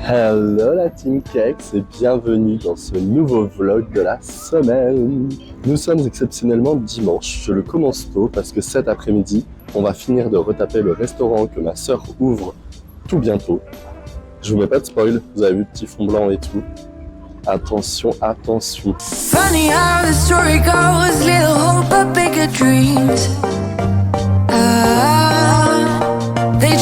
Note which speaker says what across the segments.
Speaker 1: Hello la Team Cakes et bienvenue dans ce nouveau vlog de la semaine. Nous sommes exceptionnellement dimanche. Je le commence tôt parce que cet après-midi, on va finir de retaper le restaurant que ma sœur ouvre tout bientôt. Je vous mets pas de spoil, vous avez vu petit fond blanc et tout. Attention, attention.
Speaker 2: Funny how the story goes, little hope but bigger dreams. They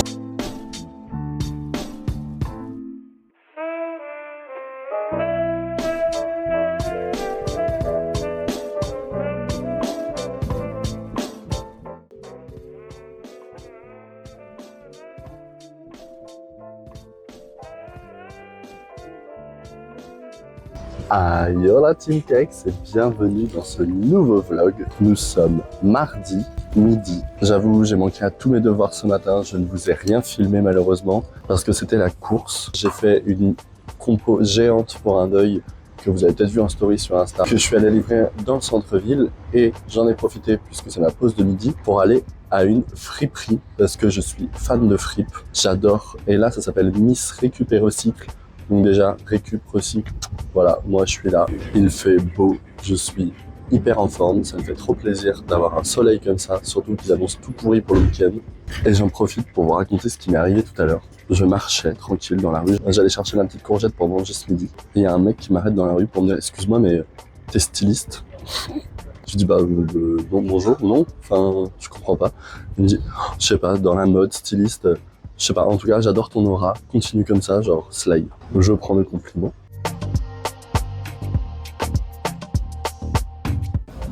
Speaker 1: Yo la Team Cakes et bienvenue dans ce nouveau vlog. Nous sommes mardi midi. J'avoue, j'ai manqué à tous mes devoirs ce matin. Je ne vous ai rien filmé malheureusement parce que c'était la course. J'ai fait une compo géante pour un œil que vous avez peut-être vu en story sur Insta, que je suis allé livrer dans le centre-ville et j'en ai profité puisque c'est ma pause de midi pour aller à une friperie parce que je suis fan de fripe. J'adore. Et là, ça s'appelle Miss Récup et Recycle. Donc déjà, récup, recycle, voilà, moi je suis là, il fait beau, je suis hyper en forme, ça me fait trop plaisir d'avoir un soleil comme ça, surtout qu'ils annoncent tout pourri pour le week-end. Et j'en profite pour vous raconter ce qui m'est arrivé tout à l'heure. Je marchais tranquille dans la rue, j'allais chercher ma petite courgette pour manger ce midi. Et il y a un mec qui m'arrête dans la rue pour me dire « Excuse-moi, mais t'es styliste ?» Je dis « Bah non, bonjour, non, enfin, je comprends pas. » Il me dit « Je sais pas, dans la mode, styliste, je sais pas, en tout cas, j'adore ton aura, continue comme ça, genre slay. » Je prends le compliment.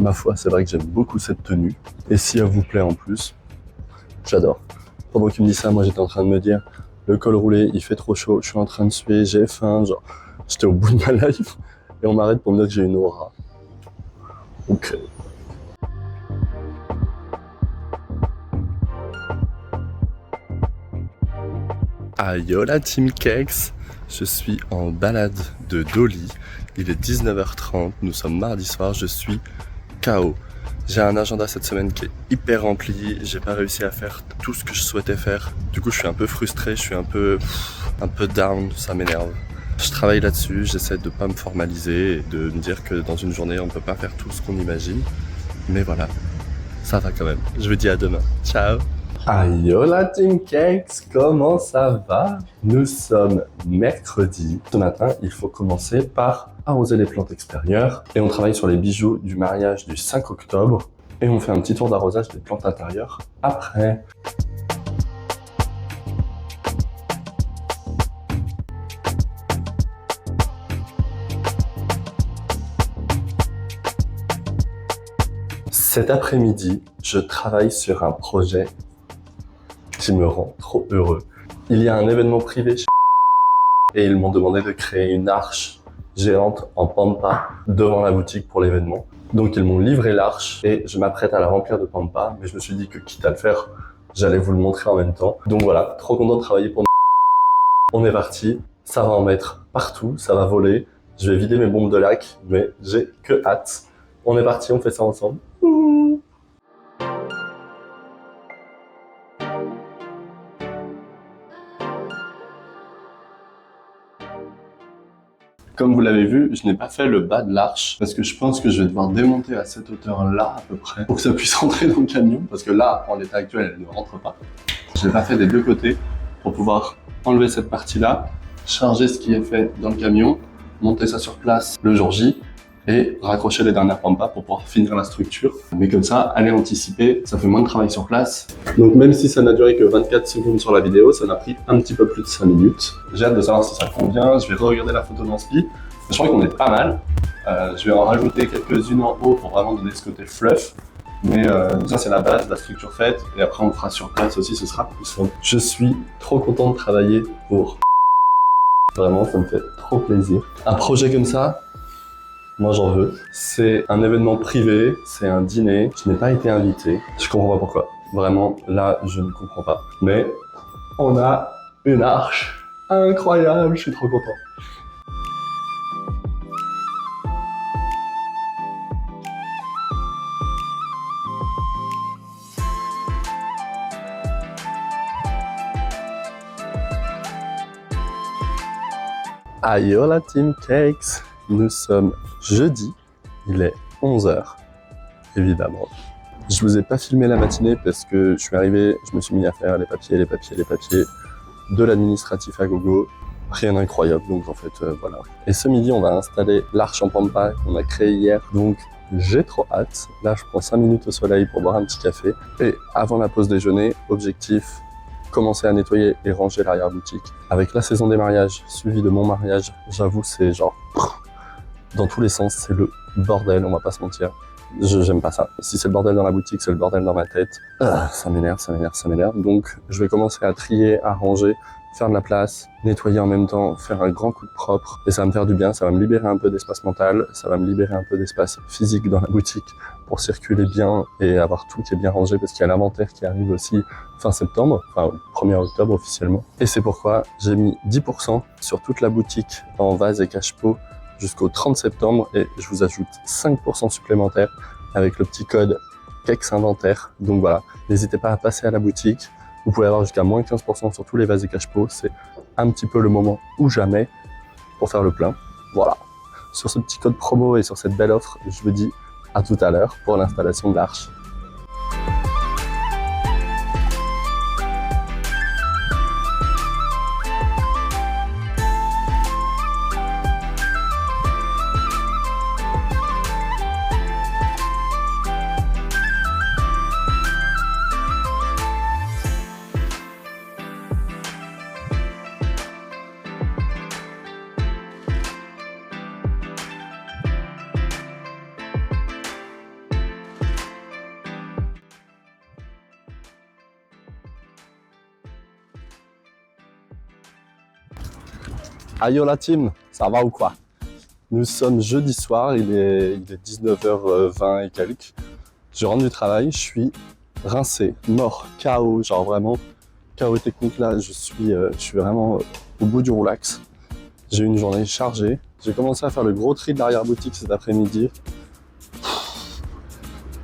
Speaker 1: Ma foi, c'est vrai que j'aime beaucoup cette tenue. Et si elle vous plaît en plus, j'adore. Pendant qu'il me dit ça, moi j'étais en train de me dire, le col roulé, il fait trop chaud, je suis en train de suer, j'ai faim, genre, j'étais au bout de ma life. Et on m'arrête pour me dire que j'ai une aura. Ok. Yo la Team Cakes, je suis en balade de Dolly, il est 19h30, nous sommes mardi soir, je suis KO. J'ai un agenda cette semaine qui est hyper rempli, j'ai pas réussi à faire tout ce que je souhaitais faire. Du coup je suis un peu frustré, je suis un peu down, ça m'énerve. Je travaille là-dessus, j'essaie de pas me formaliser et de me dire que dans une journée on peut pas faire tout ce qu'on imagine. Mais voilà, ça va quand même. Je vous dis à demain. Ciao. Yo la Team Cakes, comment ça va? Nous sommes mercredi. Ce matin, il faut commencer par arroser les plantes extérieures et on travaille sur les bijoux du mariage du 5 octobre et on fait un petit tour d'arrosage des plantes intérieures après. Cet après-midi, je travaille sur un projet qui me rend trop heureux. Il y a un événement privé et ils m'ont demandé de créer une arche géante en pampa devant la boutique pour l'événement. Donc ils m'ont livré l'arche et je m'apprête à la remplir de pampa, mais je me suis dit que quitte à le faire, j'allais vous le montrer en même temps. Donc voilà, trop content de travailler pour nous. On est parti, ça va en mettre partout, ça va voler. Je vais vider mes bombes de lac, mais j'ai que hâte. On est parti, on fait ça ensemble. Comme vous l'avez vu, je n'ai pas fait le bas de l'arche parce que je pense que je vais devoir démonter à cette hauteur-là à peu près pour que ça puisse rentrer dans le camion parce que là, en l'état actuel, elle ne rentre pas. Je l'ai pas fait des deux côtés pour pouvoir enlever cette partie-là, charger ce qui est fait dans le camion, monter ça sur place le jour J et raccrocher les dernières pampas pour pouvoir finir la structure. Mais comme ça, aller anticiper, ça fait moins de travail sur place. Donc même si ça n'a duré que 24 secondes sur la vidéo, ça n'a pris un petit peu plus de 5 minutes. J'ai hâte de savoir si ça convient, je vais re-regarder la photo d'Anspi. Je crois qu'on est pas mal. Je vais en rajouter quelques-unes en haut pour vraiment donner ce côté fluff. Mais ça c'est la base, la structure faite. Et après on le fera sur place aussi, ce sera plus simple. Je suis trop content de travailler pour... Vraiment, ça me fait trop plaisir. Un projet comme ça, moi j'en veux. C'est un événement privé, c'est un dîner. Je n'ai pas été invité. Je comprends pas pourquoi. Vraiment, là, je ne comprends pas. Mais on a une arche incroyable, je suis trop content. Ayo la Team Cakes, nous sommes jeudi, il est 11h, évidemment. Je vous ai pas filmé la matinée parce que je suis arrivé, je me suis mis à faire les papiers, de l'administratif à gogo, rien d'incroyable, donc en fait voilà. Et ce midi on va installer l'arche en pampa qu'on a créée hier, donc j'ai trop hâte. Là je prends 5 minutes au soleil pour boire un petit café. Et avant la pause déjeuner, objectif, commencer à nettoyer et ranger l'arrière-boutique. Avec la saison des mariages, suivi de mon mariage, j'avoue c'est genre dans tous les sens, c'est le bordel, on va pas se mentir. J'aime pas ça. Si c'est le bordel dans la boutique, c'est le bordel dans ma tête. Ça m'énerve. Donc je vais commencer à trier, à ranger, faire de la place, nettoyer en même temps, faire un grand coup de propre. Et ça va me faire du bien, ça va me libérer un peu d'espace mental, ça va me libérer un peu d'espace physique dans la boutique pour circuler bien et avoir tout qui est bien rangé parce qu'il y a l'inventaire qui arrive aussi fin septembre, enfin 1er octobre officiellement. Et c'est pourquoi j'ai mis 10% sur toute la boutique en vase et cache-pot jusqu'au 30 septembre et je vous ajoute 5% supplémentaires avec le petit code KEX Inventaire. Donc voilà, n'hésitez pas à passer à la boutique. Vous pouvez avoir jusqu'à moins 15% sur tous les vases et cache-pot. C'est un petit peu le moment ou jamais pour faire le plein. Voilà. Sur ce petit code promo et sur cette belle offre, je vous dis à tout à l'heure pour l'installation de l'arche. Ayo la team, ça va ou quoi? Nous sommes jeudi soir, il est 19h20 et quelques. Je rentre du travail, je suis rincé, mort, KO, genre vraiment KO technique là, je suis vraiment au bout du roulax. J'ai eu une journée chargée, j'ai commencé à faire le gros tri de l'arrière-boutique cet après-midi.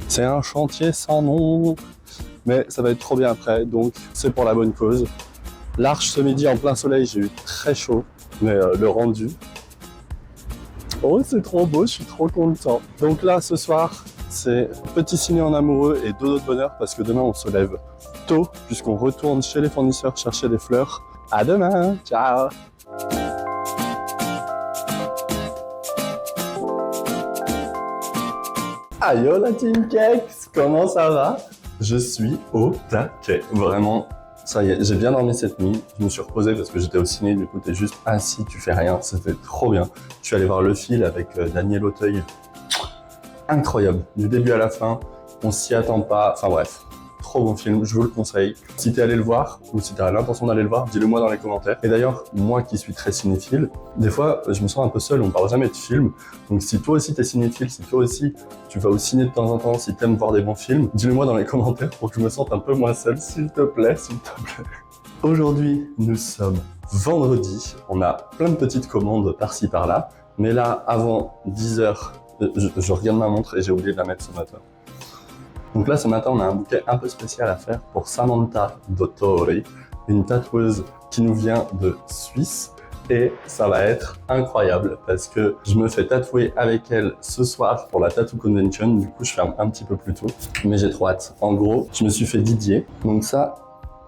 Speaker 1: C'est un chantier sans nom, mais ça va être trop bien après, donc c'est pour la bonne cause. L'arche ce midi en plein soleil, j'ai eu très chaud. Mais le rendu, oh c'est trop beau, je suis trop content. Donc là ce soir, c'est petit ciné en amoureux et dodo de bonheur parce que demain on se lève tôt puisqu'on retourne chez les fournisseurs chercher des fleurs. À demain, ciao. Ayo la Team Cakes, comment ça va? Je suis au taquet, vraiment. Ça y est, j'ai bien dormi cette nuit, je me suis reposé parce que j'étais au ciné, du coup t'es juste assis, tu fais rien, c'était trop bien. Je suis allé voir Le Fil avec Daniel Auteuil, incroyable, du début à la fin, on s'y attend pas, enfin bref, trop bon film, je vous le conseille. Si t'es allé le voir, ou si t'as l'intention d'aller le voir, dis-le moi dans les commentaires. Et d'ailleurs, moi qui suis très cinéphile, des fois je me sens un peu seul, on parle jamais de films, donc si toi aussi t'es cinéphile, si toi aussi tu vas au ciné de temps en temps, si t'aimes voir des bons films, dis-le moi dans les commentaires pour que je me sente un peu moins seul, s'il te plaît, s'il te plaît. Aujourd'hui, nous sommes vendredi, on a plein de petites commandes par-ci par-là, mais là, avant 10h, je regarde ma montre et j'ai oublié de la mettre ce matin. Donc là, ce matin, on a un bouquet un peu spécial à faire pour Samantha Dottori, une tatoueuse qui nous vient de Suisse. Et ça va être incroyable parce que je me fais tatouer avec elle ce soir pour la Tattoo Convention. Du coup, je ferme un petit peu plus tôt, mais j'ai trop hâte. En gros, je me suis fait Didier. Donc ça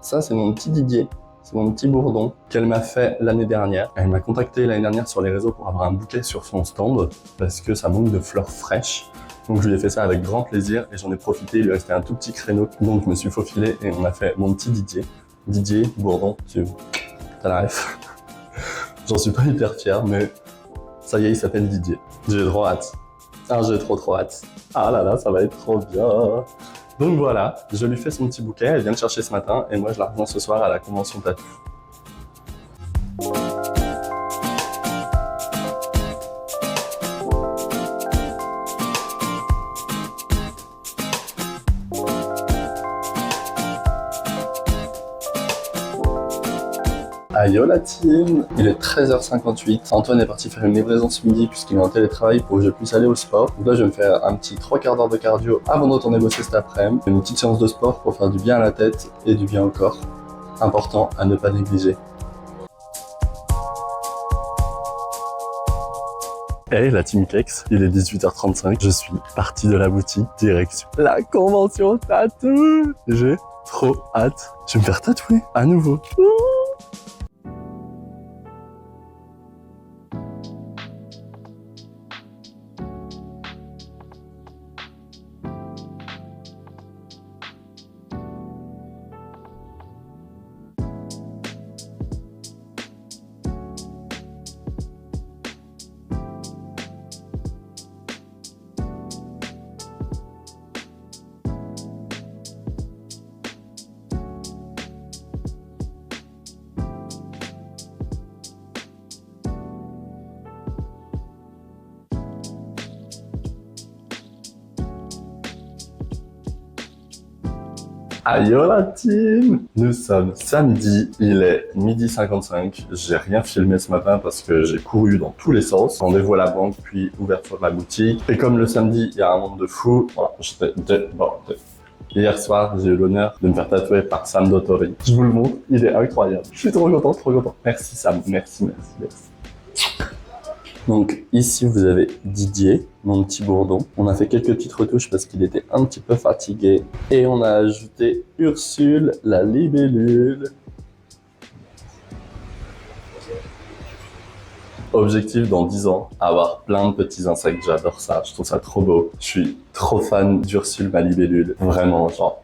Speaker 1: c'est mon petit Didier. C'est mon petit bourdon qu'elle m'a fait l'année dernière. Elle m'a contacté l'année dernière sur les réseaux pour avoir un bouquet sur son stand parce que ça manque de fleurs fraîches. Donc je lui ai fait ça avec grand plaisir et j'en ai profité, il lui restait un tout petit créneau. Donc je me suis faufilé et on a fait mon petit Didier. Didier, bourdon, t'as la ref. J'en suis pas hyper fier, mais ça y est, il s'appelle Didier. J'ai trop hâte. Ah, j'ai trop hâte. Ah là là, ça va être trop bien. Donc voilà, je lui fais son petit bouquet, elle vient le chercher ce matin et moi je la rejoins ce soir à la convention tatou. Ayo la team, il est 13h58, Antoine est parti faire une livraison ce midi puisqu'il est en télétravail pour que je puisse aller au sport. Donc là je vais me faire un petit 3 quarts d'heure de cardio avant de retourner bosser cet après-midi. Une petite séance de sport pour faire du bien à la tête et du bien au corps. Important à ne pas négliger. Hey la Team Kex, il est 18h35, je suis parti de la boutique, direction la convention tatou. J'ai trop hâte, je vais me faire tatouer à nouveau. Aïe la team! Nous sommes samedi, il est 12h55. J'ai rien filmé ce matin parce que j'ai couru dans tous les sens. Rendez-vous à la banque, puis ouverture de la boutique. Et comme le samedi, il y a un monde de fou, voilà, hier soir, j'ai eu l'honneur de me faire tatouer par Sam Dottori. Je vous le montre, il est incroyable. Je suis trop content, trop content. Merci Sam, merci. Donc ici vous avez Didier, mon petit bourdon. On a fait quelques petites retouches parce qu'il était un petit peu fatigué. Et on a ajouté Ursule, la libellule. Objectif dans 10 ans, avoir plein de petits insectes, j'adore ça, je trouve ça trop beau. Je suis trop fan d'Ursule, ma libellule, vraiment genre...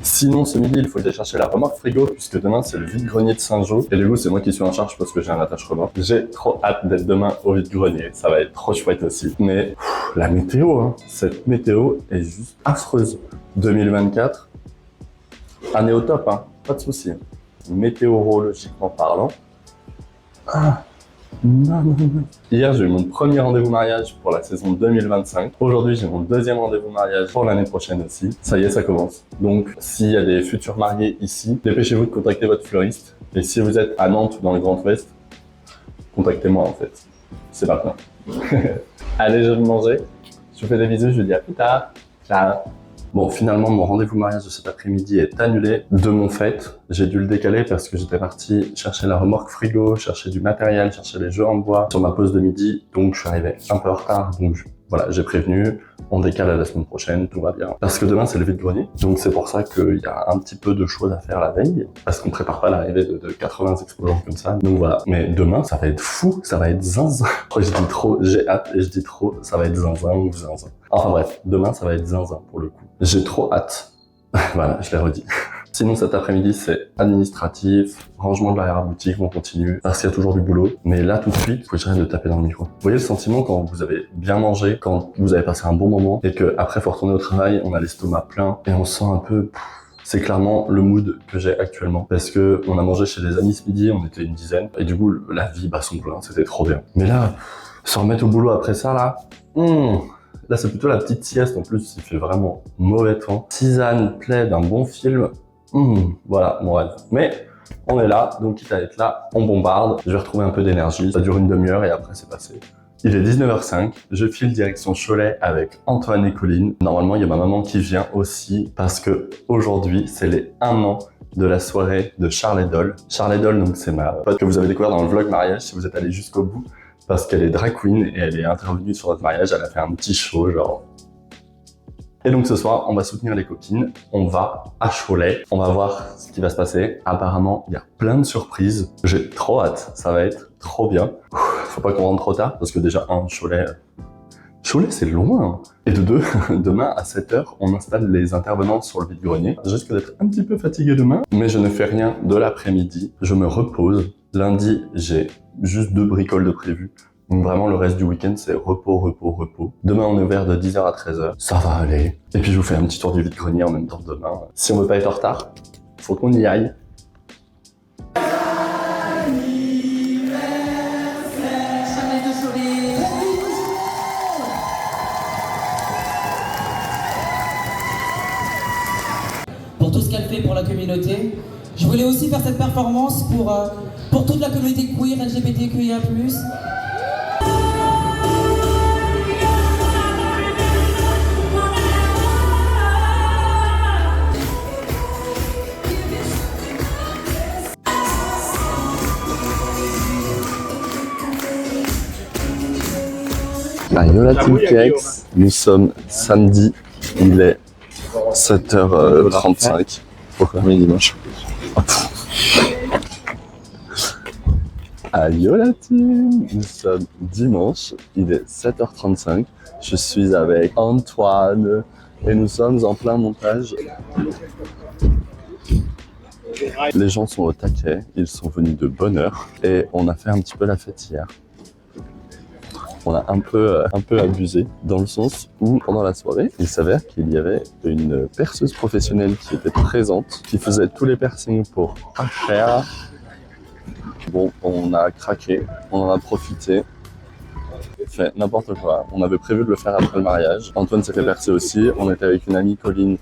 Speaker 1: Sinon, ce midi, il faut aller chercher la remorque frigo, puisque demain, c'est le vide-grenier de Saint-Jean. Et du coup, c'est moi qui suis en charge parce que j'ai un attache remorque. J'ai trop hâte d'être demain au vide-grenier. Ça va être trop chouette aussi. Mais la météo, hein, cette météo est juste affreuse. 2024, année au top, hein, pas de souci. Météorologiquement parlant. Non. Hier, j'ai eu mon premier rendez-vous mariage pour la saison 2025. Aujourd'hui, j'ai mon deuxième rendez-vous mariage pour l'année prochaine aussi. Ça y est, ça commence. Donc, s'il y a des futurs mariés ici, dépêchez-vous de contacter votre fleuriste. Et si vous êtes à Nantes ou dans le Grand Ouest, contactez-moi en fait. C'est maintenant. Allez, je vais manger. Je vous fais des bisous, je vous dis à plus tard. Ciao. Bon, finalement, mon rendez-vous mariage de cet après-midi est annulé. De mon fait, j'ai dû le décaler parce que j'étais parti chercher la remorque frigo, chercher du matériel, chercher les jeux en bois sur ma pause de midi. Donc, je suis arrivé un peu en retard. Donc, voilà, j'ai prévenu. On décale à la semaine prochaine, tout va bien. Parce que demain, c'est le vide-grenier. Donc, c'est pour ça qu'il y a un petit peu de choses à faire la veille. Parce qu'on prépare pas l'arrivée de 80 exposants comme ça. Donc, voilà. Mais demain, ça va être fou. Ça va être zinzin. Je dis trop, j'ai hâte et je dis trop, ça va être zinzin ou zinzin. Enfin bref, demain, ça va être zinzin pour le coup. J'ai trop hâte. Voilà, je l'ai redit. Sinon, cet après-midi, c'est administratif, rangement de l'arrière-boutique, on continue, parce qu'il y a toujours du boulot. Mais là, tout de suite, il faut que j'arrête de taper dans le micro. Vous voyez le sentiment quand vous avez bien mangé, quand vous avez passé un bon moment, et que après, faut retourner au travail, on a l'estomac plein, et on se sent un peu... C'est clairement le mood que j'ai actuellement. Parce que on a mangé chez des amis ce midi, on était une dizaine, et du coup, la vie bat son plein, c'était trop bien. Mais là, se remettre au boulot après ça, là... Là, c'est plutôt la petite sieste. En plus, il fait vraiment mauvais temps. Tisane, plaid, un bon film. Voilà, mon rêve. Mais on est là, donc quitte à être là, on bombarde. Je vais retrouver un peu d'énergie. Ça dure une demi-heure et après, c'est passé. Il est 19h05. Je file direction Cholet avec Antoine et Colline. Normalement, il y a ma maman qui vient aussi parce que aujourd'hui, c'est les 1 an de la soirée de Charles Doll. Charles Doll, donc c'est ma pote que vous avez découvert dans le vlog mariage si vous êtes allé jusqu'au bout. Parce qu'elle est drag queen et elle est intervenue sur notre mariage, elle a fait un petit show genre. Et donc ce soir, on va soutenir les copines, on va à Cholet, on va voir ce qui va se passer. Apparemment, il y a plein de surprises, j'ai trop hâte, ça va être trop bien. Faut pas qu'on rentre trop tard parce que déjà Cholet c'est loin. Et de 2, demain à 7h, on installe les intervenants sur le vide-grenier. Je risque d'être un petit peu fatigué demain, mais je ne fais rien de l'après-midi, je me repose. Lundi, j'ai juste 2 bricoles de prévues. Donc vraiment, le reste du week-end, c'est repos. Demain, on est ouvert de 10h à 13h. Ça va aller. Et puis, je vous fais un petit tour du vide-grenier en même temps demain. Si on veut pas être en retard, faut qu'on y aille.
Speaker 3: Pour tout ce qu'elle fait pour la communauté. Je voulais aussi faire cette performance pour toute la communauté queer, LGBTQIA+.
Speaker 1: Yo la Team KX, nous sommes samedi, il est 7h35. Pourquoi? Oui, dimanche. Yo la team, nous sommes dimanche, il est 7h35. Je suis avec Antoine et nous sommes en plein montage. Les gens sont au taquet, ils sont venus de bonne heure et on a fait un petit peu la fête hier. On a un peu abusé dans le sens où pendant la soirée, il s'avère qu'il y avait une perceuse professionnelle qui était présente, qui faisait tous les piercings pour HR. Bon, on a craqué, on en a profité, fait n'importe quoi. On avait prévu de le faire après le mariage. Antoine s'est fait percer aussi. On était avec une amie, Colline,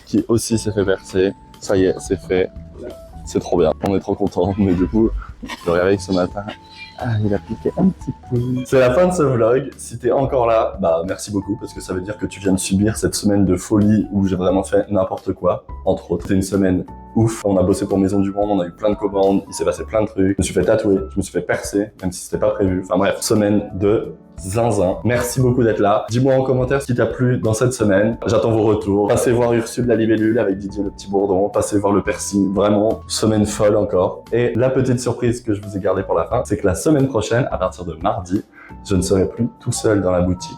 Speaker 1: qui aussi s'est fait percer. Ça y est, c'est fait. C'est trop bien. On est trop contents. Mais du coup, le réveil ce matin, il a piqué un petit peu. C'est la fin de ce vlog. Si t'es encore là, merci beaucoup parce que ça veut dire que tu viens de subir cette semaine de folie où j'ai vraiment fait n'importe quoi. Entre autres, c'était une semaine ouf. On a bossé pour Maison du Monde, on a eu plein de commandes, il s'est passé plein de trucs. Je me suis fait tatouer, je me suis fait percer, même si c'était pas prévu. Enfin bref, semaine de zinzin. Merci beaucoup d'être là. Dis-moi en commentaire ce qui t'a plu dans cette semaine. J'attends vos retours. Passez voir Ursule la libellule avec Didier le petit bourdon. Passez voir le piercing. Vraiment, semaine folle encore. Et la petite surprise que je vous ai gardée pour la fin, c'est que la semaine prochaine, à partir de mardi, je ne serai plus tout seul dans la boutique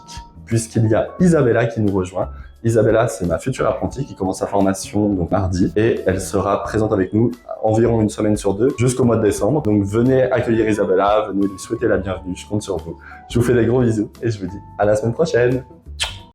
Speaker 1: puisqu'il y a Isabella qui nous rejoint. Isabella, c'est ma future apprentie qui commence sa formation donc mardi et elle sera présente avec nous environ une semaine sur deux jusqu'au mois de décembre. Donc venez accueillir Isabella, venez lui souhaiter la bienvenue, je compte sur vous. Je vous fais des gros bisous et je vous dis à la semaine prochaine.